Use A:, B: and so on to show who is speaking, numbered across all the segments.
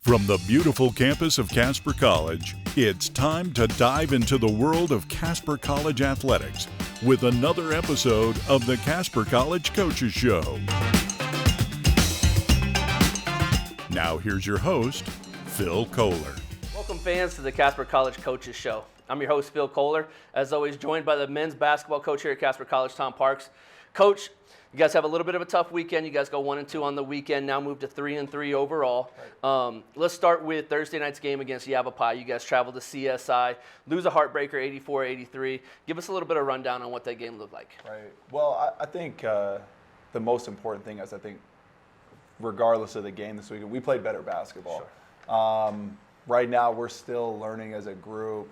A: From the beautiful campus of Casper College, it's time to dive into the world of Casper College athletics with another episode of the Casper College Coaches Show. Now here's your host, Phil Kohler.
B: Welcome fans to the Casper College Coaches Show. I'm your host, Phil Kohler, as always joined by the men's basketball coach here at Casper College, Tom Parks. Coach, you guys have a little bit of a tough weekend. You guys go 1-2 on the weekend, now move to 3-3 overall. Right. Let's start with Thursday night's game against Yavapai. You guys travel to CSI, lose a heartbreaker 84-83. Give us a little bit of rundown on what that game looked like.
C: Right. Well, I think the most important thing is regardless of the game this weekend, we played better basketball. Sure. Right now we're still learning as a group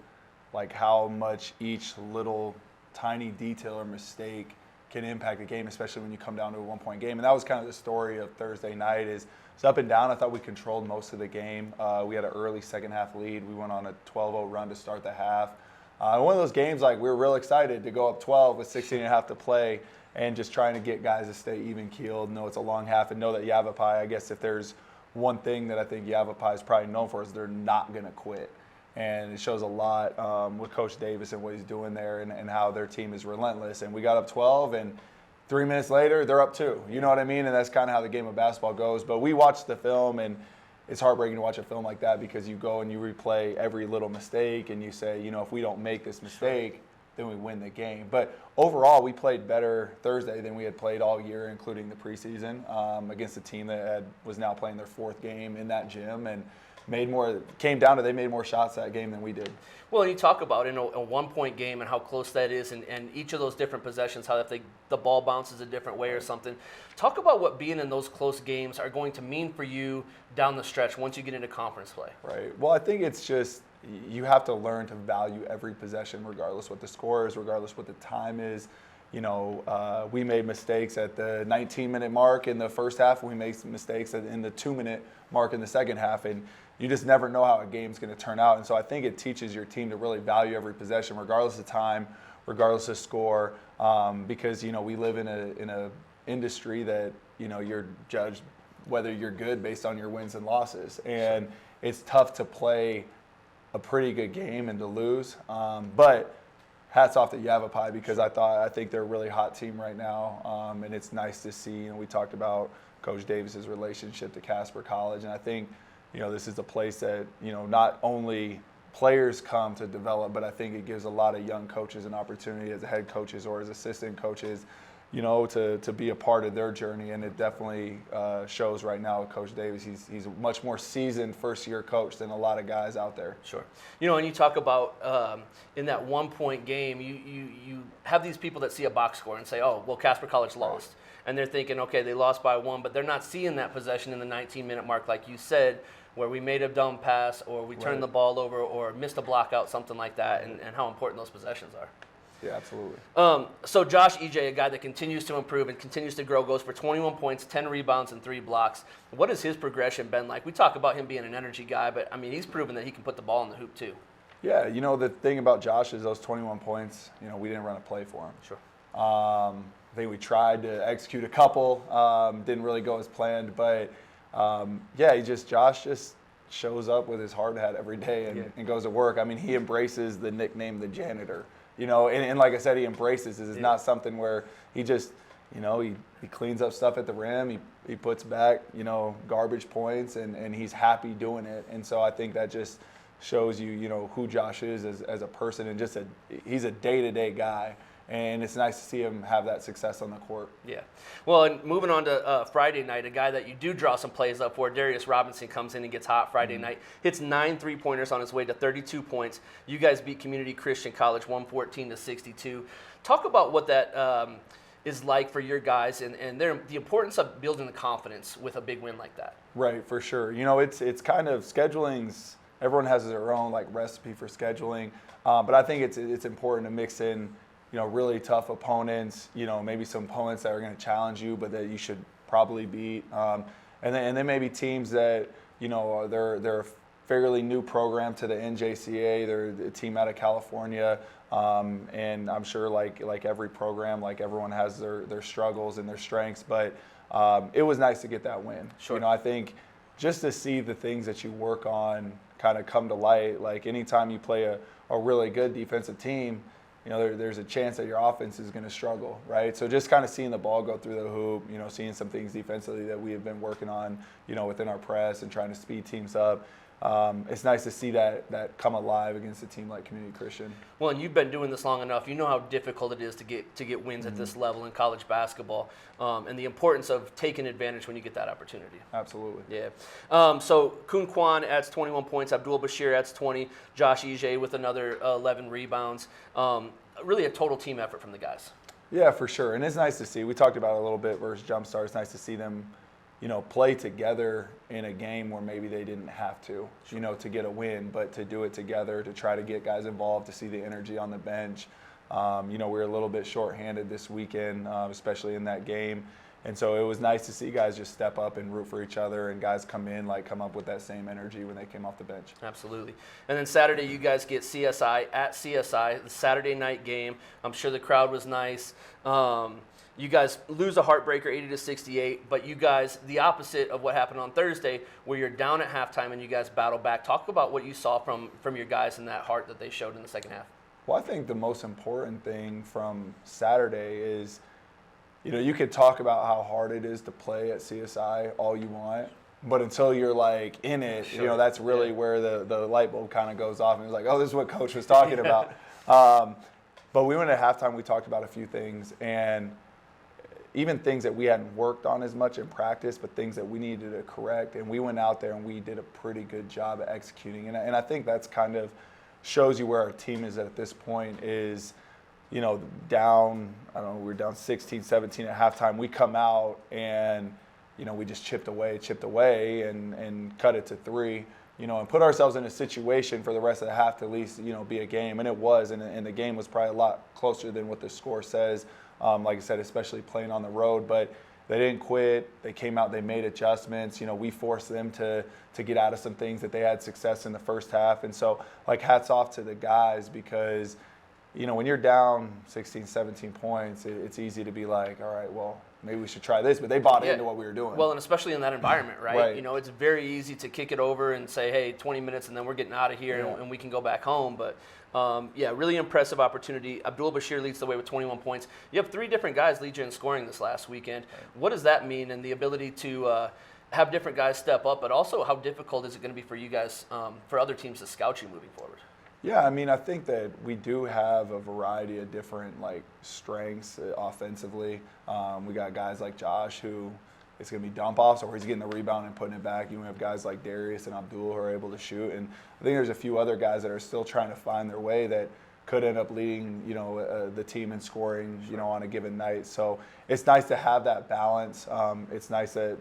C: like how much each little tiny detail or mistake can impact the game, especially when you come down to a one-point game. And that was kind of the story of Thursday night. It's up and down. I thought we controlled most of the game. We had an early second half lead. We went on a 12-0 run to start the half. One of those games, like, we were real excited to go up 12 with 16 and a half to play and just trying to get guys to stay even-keeled, know it's a long half, and know that Yavapai, I guess if there's one thing that I think Yavapai is probably known for is they're not going to quit. And it shows a lot with Coach Davis and what he's doing there and how their team is relentless. And we got up 12, and 3 minutes later, they're up 2. You know what I mean? And that's kind of how the game of basketball goes. But we watched the film, and it's heartbreaking to watch a film like that because you go and you replay every little mistake, and you say, you know, if we don't make this mistake, then we win the game. But overall, we played better Thursday than we had played all year, including the preseason, against a team that was now playing their 4th game in that gym. And they made more shots that game than we did.
B: Well, you talk about in a one-point game and how close that is, and each of those different possessions, how if the ball bounces a different way or something. Talk about what being in those close games are going to mean for you down the stretch once you get into conference play.
C: Right. Well, I think it's just you have to learn to value every possession regardless what the score is, regardless what the time is. You know, we made mistakes at the 19-minute mark in the first half. We made some mistakes in the 2-minute mark in the second half. And you just never know how a game's going to turn out. And so I think it teaches your team to really value every possession, regardless of time, regardless of score, because, you know, we live in a industry that, you know, you're judged whether you're good based on your wins and losses. And it's tough to play a pretty good game and to lose. But hats off to Yavapai because I think they're a really hot team right now. And it's nice to see, you know, we talked about Coach Davis's relationship to Casper College. And I think, you know, this is a place that, you know, not only players come to develop, but I think it gives a lot of young coaches an opportunity as head coaches or as assistant coaches, you know, to be a part of their journey. And it definitely shows right now with Coach Davis. He's a much more seasoned first-year coach than a lot of guys out there.
B: Sure. You know, and you talk about in that one-point game, you have these people that see a box score and say, oh, well, Casper College lost. Right. And they're thinking, okay, they lost by 1, but they're not seeing that possession in the 19-minute mark, like you said, where we made a dumb pass or we turned the ball over or missed a block out, something like that, and how important those possessions are.
C: Yeah, absolutely.
B: So Josh EJ, a guy that continues to improve and continues to grow, goes for 21 points, 10 rebounds, and 3 blocks. What has his progression been like? We talk about him being an energy guy, but, I mean, he's proven that he can put the ball in the hoop too.
C: Yeah, you know, the thing about Josh is those 21 points, you know, we didn't run a play for him.
B: Sure.
C: I think we tried to execute a couple, didn't really go as planned, but yeah, Josh just shows up with his hard hat every day and goes to work. I mean, he embraces the nickname the janitor, you know, and like I said, he embraces it. It's not something where he just, you know, he cleans up stuff at the rim, he puts back, you know, garbage points, and he's happy doing it. And so I think that just shows you, you know, who Josh is as a person, and just he's a day-to-day guy. And it's nice to see him have that success on the court.
B: Yeah. Well, and moving on to Friday night, a guy that you do draw some plays up for, Darius Robinson, comes in and gets hot Friday night, hits 9 three-pointers on his way to 32 points. You guys beat Community Christian College 114-62. Talk about what that is like for your guys and the importance of building the confidence with a big win like that.
C: Right, for sure. You know, it's kind of scheduling's, everyone has their own like recipe for scheduling, but I think it's important to mix in, you know, really tough opponents, you know, maybe some opponents that are going to challenge you, but that you should probably beat. And then maybe teams that, you know, they're a fairly new program to the NJCA. They're a team out of California. And I'm sure like every program, like everyone has their struggles and their strengths, but it was nice to get that win.
B: Sure.
C: You know, I think just to see the things that you work on kind of come to light. Like anytime you play a really good defensive team, you know, there's a chance that your offense is going to struggle, right? So just kind of seeing the ball go through the hoop, you know, seeing some things defensively that we have been working on, you know, within our press and trying to speed teams up. It's nice to see that come alive against a team like Community Christian.
B: Well, and you've been doing this long enough. You know how difficult it is to get wins at this level in college basketball, and the importance of taking advantage when you get that opportunity.
C: Absolutely.
B: Yeah. So Kun Kwan adds 21 points. Abdul Bashir adds 20. Josh Ije with another 11 rebounds. Really a total team effort from the guys.
C: Yeah, for sure. And it's nice to see. We talked about it a little bit versus Jumpstart. It's nice to see them, you know, play together in a game where maybe they didn't have to, you know, to get a win, but to do it together, to try to get guys involved, to see the energy on the bench. You know, we were a little bit shorthanded this weekend, especially in that game. And so it was nice to see guys just step up and root for each other, and guys come up with that same energy when they came off the bench.
B: Absolutely. And then Saturday, you guys get CSI at CSI, the Saturday night game. I'm sure the crowd was nice. You guys lose a heartbreaker 80-68, but you guys, the opposite of what happened on Thursday, where you're down at halftime and you guys battle back. Talk about what you saw from your guys and that heart that they showed in the second half.
C: Well, I think the most important thing from Saturday is, you know, you could talk about how hard it is to play at CSI all you want, but until you're like in it, you know, that's really where the light bulb kind of goes off and it's like, oh, this is what Coach was talking about. But we went at halftime, we talked about a few things, and even things that we hadn't worked on as much in practice, but things that we needed to correct. And we went out there and we did a pretty good job at executing. And I think that's kind of shows you where our team is at this point is, you know, down, I don't know, we're down 16, 17 at halftime. We come out and, you know, we just chipped away and cut it to 3, you know, and put ourselves in a situation for the rest of the half to at least, you know, be a game. And it was, and the game was probably a lot closer than what the score says. Like I said, especially playing on the road, but they didn't quit. They came out, they made adjustments. You know, we forced them to get out of some things that they had success in the first half. And so, like, hats off to the guys because, you know, when you're down 16, 17 points, it's easy to be like, all right, well, maybe we should try this. But they bought into what we were doing.
B: Well, and especially in that environment, right? You know, it's very easy to kick it over and say, hey, 20 minutes and then we're getting out of here and we can go back home. But, really impressive opportunity. Abdul Bashir leads the way with 21 points. You have 3 different guys lead you in scoring this last weekend. What does that mean, and the ability to have different guys step up, but also how difficult is it going to be for you guys, for other teams to scout you moving forward?
C: Yeah, I mean, I think that we do have a variety of different, like, strengths offensively. We got guys like Josh who it's going to be dump-offs or he's getting the rebound and putting it back. You have guys like Darius and Abdul who are able to shoot. And I think there's a few other guys that are still trying to find their way that could end up leading, you know, the team in scoring, you know, on a given night. So it's nice to have that balance. It's nice that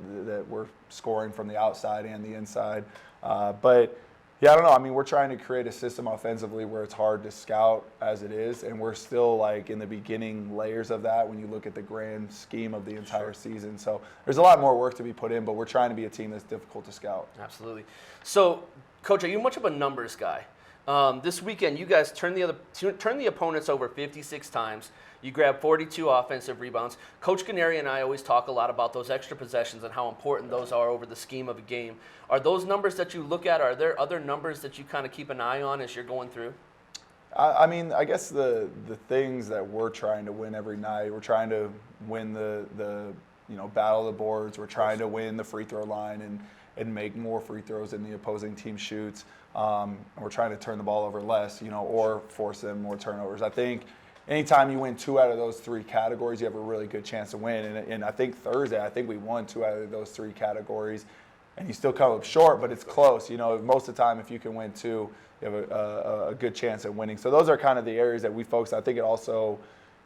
C: we're scoring from the outside and the inside. But yeah, I don't know. I mean, we're trying to create a system offensively where it's hard to scout as it is, and we're still like in the beginning layers of that when you look at the grand scheme of the entire season. So there's a lot more work to be put in, but we're trying to be a team that's difficult to scout.
B: Absolutely. So, Coach, are you much of a numbers guy? This weekend, you guys turned the opponents over 56 times. You grabbed 42 offensive rebounds. Coach Ganeri and I always talk a lot about those extra possessions and how important those are over the scheme of a game. Are those numbers that you look at? Are there other numbers that you kind of keep an eye on as you're going through?
C: I mean, I guess the things that we're trying to win every night, we're trying to win the you know, battle of the boards. We're trying to win the free throw line and make more free throws than the opposing team shoots. And we're trying to turn the ball over less, you know, or force them more turnovers. I think anytime you win 2 out of those 3 categories, you have a really good chance to win. And I think Thursday, I think we won 2 out of those 3 categories. And you still come up short, but it's close. You know, most of the time, if you can win 2, you have a good chance at winning. So those are kind of the areas that we focus on. I think it also,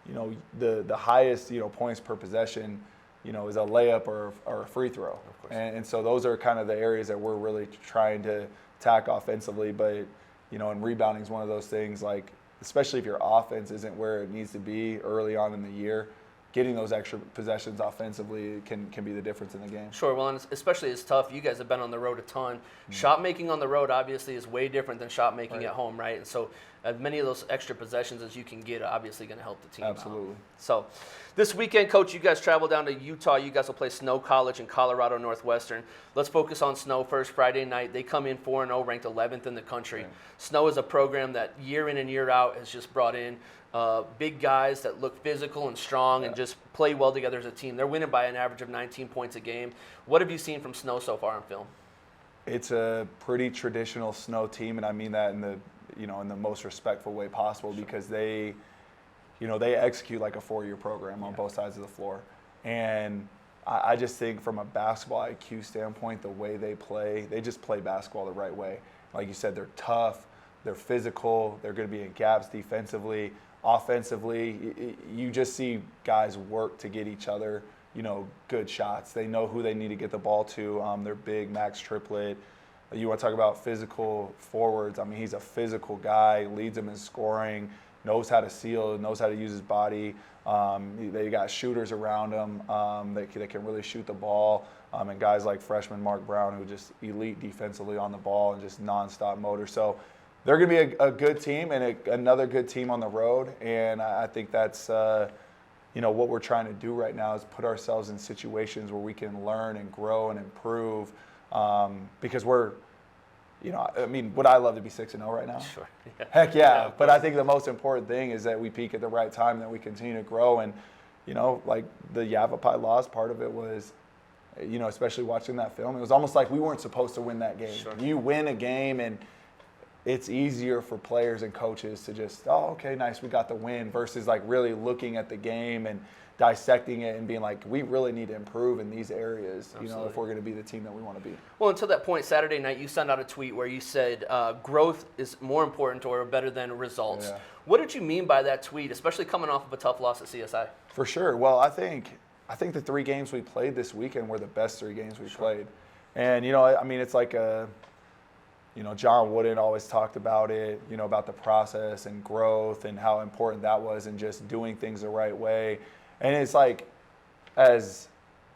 C: you know, the highest, you know, points per possession, you know, is a layup or a free throw. And so those are kind of the areas that we're really trying to attack offensively. But, you know, and rebounding is one of those things, like, especially if your offense isn't where it needs to be early on in the year, getting those extra possessions offensively can be the difference in the game.
B: Sure, well, and especially it's tough. You guys have been on the road a ton. Shot making on the road obviously is way different than shot making at home, right? And so as many of those extra possessions as you can get are obviously going to help the team out.
C: Absolutely.
B: So this weekend, Coach, you guys travel down to Utah. You guys will play Snow College in Colorado Northwestern. Let's focus on Snow first. Friday night, they come in 4-0, ranked 11th in the country. Right. Snow is a program that year in and year out has just brought in big guys that look physical and strong and just play well together as a team. They're winning by an average of 19 points a game. What have you seen from Snow so far on film?
C: It's a pretty traditional Snow team, and I mean that in the most respectful way possible, because they execute like a 4-year program on both sides of the floor. And I just think from a basketball IQ standpoint, the way they just play basketball the right way. Like you said, they're tough, they're physical, they're going to be in gaps defensively. Offensively, you just see guys work to get each other, good shots. They know who they need to get the ball to. They're big, Max Triplett. You want to talk about physical forwards. I mean, he's a physical guy, leads them in scoring, knows how to seal, knows how to use his body. They got shooters around him that can really shoot the ball. And guys like freshman Mark Brown, who just elite defensively on the ball and just nonstop motor. So they're going to be a good team and another good team on the road. And I think that's what we're trying to do right now is put ourselves in situations where we can learn and grow and improve. Because we're, would I love to be 6-0 right now?
B: Sure. Yeah.
C: Heck yeah. But I think the most important thing is that we peak at the right time, that we continue to grow. And, like the Yavapai loss, part of it was, especially watching that film, it was almost like we weren't supposed to win that game.
B: Sure.
C: You win a game, and it's easier for players and coaches to just, oh, okay, nice, we got the win, versus like really looking at the game and dissecting it and being like, we really need to improve in these areas, if we're going to be the team that we want to be.
B: Well, until that point, Saturday night, you sent out a tweet where you said growth is more important or better than results. Yeah. What did you mean by that tweet, especially coming off of a tough loss at CSI?
C: For sure. Well, I think the 3 games we played this weekend were the best 3 games we played. And, it's like John Wooden always talked about it, about the process and growth and how important that was, and just doing things the right way. And it's like, as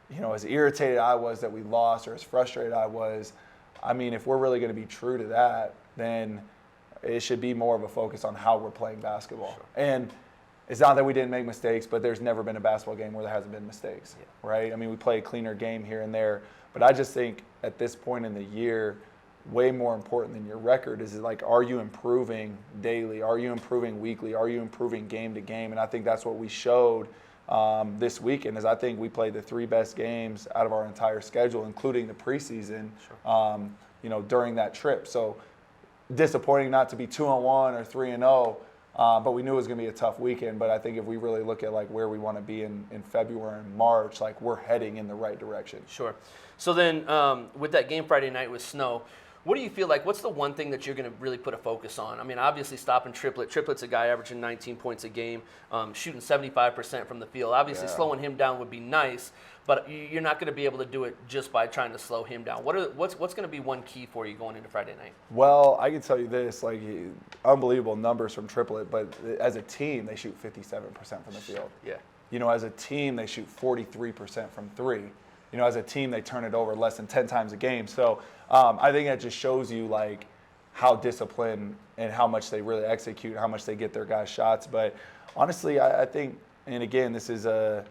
C: irritated I was that we lost, or as frustrated I was, if we're really going to be true to that, then it should be more of a focus on how we're playing basketball. Sure. And it's not that we didn't make mistakes, but there's never been a basketball game where there hasn't been mistakes, right? We play a cleaner game here and there. But I just think at this point in the year, way more important than your record is like, are you improving daily? Are you improving weekly? Are you improving game to game? And I think that's what we showed this weekend. Is I think we played the 3 best games out of our entire schedule, including the preseason, during that trip. So disappointing not to be 2-1 or 3-0, but we knew it was going to be a tough weekend. But I think if we really look at like where we want to be in February and March, like we're heading in the right direction.
B: Sure. So then with that game Friday night with Snow, what do you feel like? What's the one thing that you're going to really put a focus on? Obviously stopping Triplett. Triplett's a guy averaging 19 points a game, shooting 75% from the field. Obviously slowing him down would be nice, but you're not going to be able to do it just by trying to slow him down. What's going to be one key for you going into Friday night?
C: Well, I can tell you this, like unbelievable numbers from Triplett, but as a team, they shoot 57% from the field.
B: Yeah.
C: As a team, they shoot 43% from 3. As a team, they turn it over less than 10 times a game. So I think that just shows you like how disciplined and how much they really execute, how much they get their guys shots. But honestly, I think, and again, this is a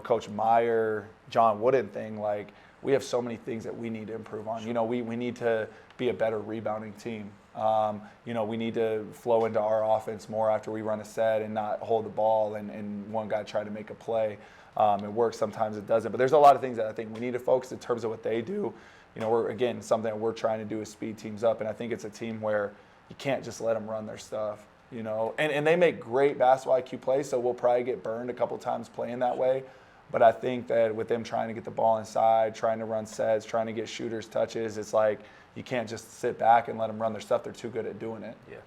C: Coach Meyer, John Wooden thing. Like we have so many things that we need to improve on. We need to be a better rebounding team. We need to flow into our offense more after we run a set and not hold the ball and one guy try to make a play. It works, sometimes it doesn't. But there's a lot of things that I think we need to focus in terms of what they do. Something that we're trying to do is speed teams up. And I think it's a team where you can't just let them run their stuff, And they make great basketball IQ plays, so we'll probably get burned a couple times playing that way. But I think that with them trying to get the ball inside, trying to run sets, trying to get shooters touches, it's like you can't just sit back and let them run their stuff. They're too good at doing it.
B: Yeah.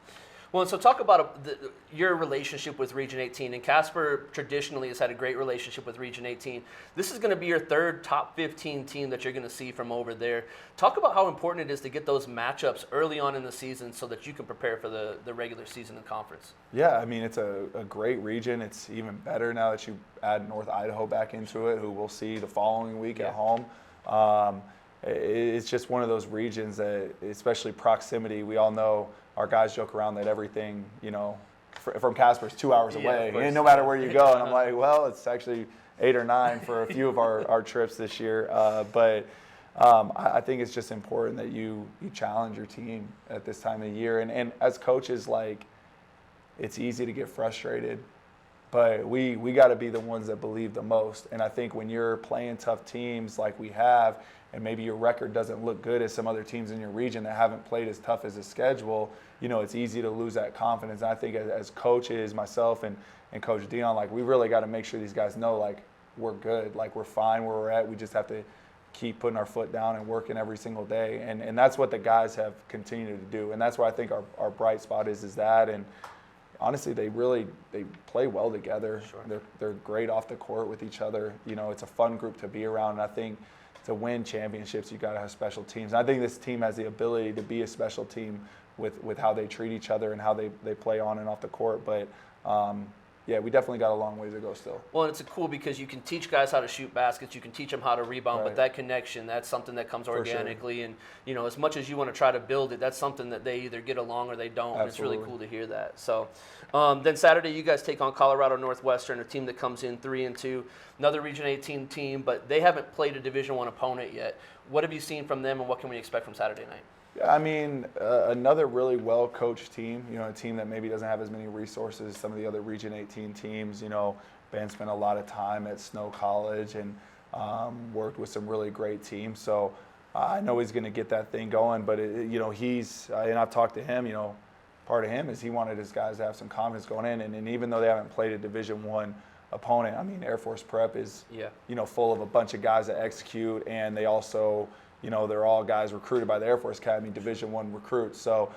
B: Well, and so talk about your relationship with Region 18. And Casper traditionally has had a great relationship with Region 18. This is going to be your 3rd top 15 team that you're going to see from over there. Talk about how important it is to get those matchups early on in the season so that you can prepare for the regular season and conference.
C: Yeah, it's a great region. It's even better now that you add North Idaho back into it, who we'll see the following week at home. it's just one of those regions that, especially proximity, we all know our guys joke around that everything, from Casper is 2 hours away, and no matter where you go. And I'm like, well, it's actually 8 or 9 for a few of our trips this year. But I think it's just important that you challenge your team at this time of the year. And as coaches, like, it's easy to get frustrated, but we got to be the ones that believe the most. And I think when you're playing tough teams like we have, and maybe your record doesn't look good as some other teams in your region that haven't played as tough as a schedule, it's easy to lose that confidence. And I think as coaches, myself and Coach Dion, like, we really got to make sure these guys know, like, we're good, like, we're fine where we're at. We just have to keep putting our foot down and working every single day. And that's what the guys have continued to do. And that's where I think our bright spot is that. And honestly, they play well together. Sure. They're great off the court with each other. It's a fun group to be around. And I think to win championships, you got to have special teams. And I think this team has the ability to be a special team with how they treat each other and how they play on and off the court. But yeah, we definitely got a long ways to go still.
B: Well, and it's cool because you can teach guys how to shoot baskets, you can teach them how to rebound, but that connection, that's something that comes organically. Sure. And, as much as you want to try to build it, that's something that they either get along or they don't. And it's really cool to hear that. So then Saturday, you guys take on Colorado Northwestern, a team that comes in 3-2, another Region 18 team, but they haven't played a Division I opponent yet. What have you seen from them, and what can we expect from Saturday night?
C: I mean, another really well-coached team, a team that maybe doesn't have as many resources as some of the other Region 18 teams. Ben spent a lot of time at Snow College and worked with some really great teams. So I know he's going to get that thing going. But, he's and I've talked to him, part of him is he wanted his guys to have some confidence going in. And even though they haven't played a Division I opponent, I mean, Air Force Prep is, full of a bunch of guys that execute, and they also – they're all guys recruited by the Air Force Academy, Division I recruits. So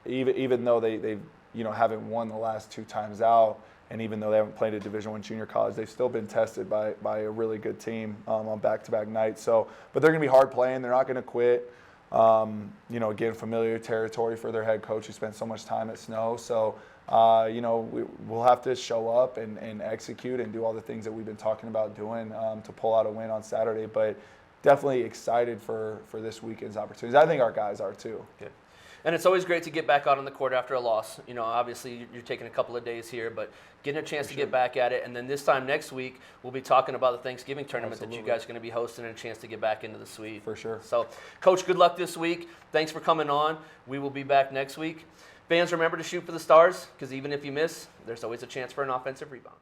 C: even though they haven't won the last 2 times out, and even though they haven't played a Division I junior college, they've still been tested by a really good team on back-to-back nights. So, but they're going to be hard playing. They're not going to quit. Again, familiar territory for their head coach who spent so much time at Snow. So, we'll have to show up and execute and do all the things that we've been talking about doing to pull out a win on Saturday. But definitely excited for this weekend's opportunities. I think our guys are too.
B: Good. And it's always great to get back out on the court after a loss. Obviously you're taking a couple of days here, but getting a chance to get back at it. And then this time next week, we'll be talking about the Thanksgiving tournament that you guys are going to be hosting, and a chance to get back into the suite.
C: For sure.
B: So, Coach, good luck this week. Thanks for coming on. We will be back next week. Fans, remember to shoot for the stars, because even if you miss, there's always a chance for an offensive rebound.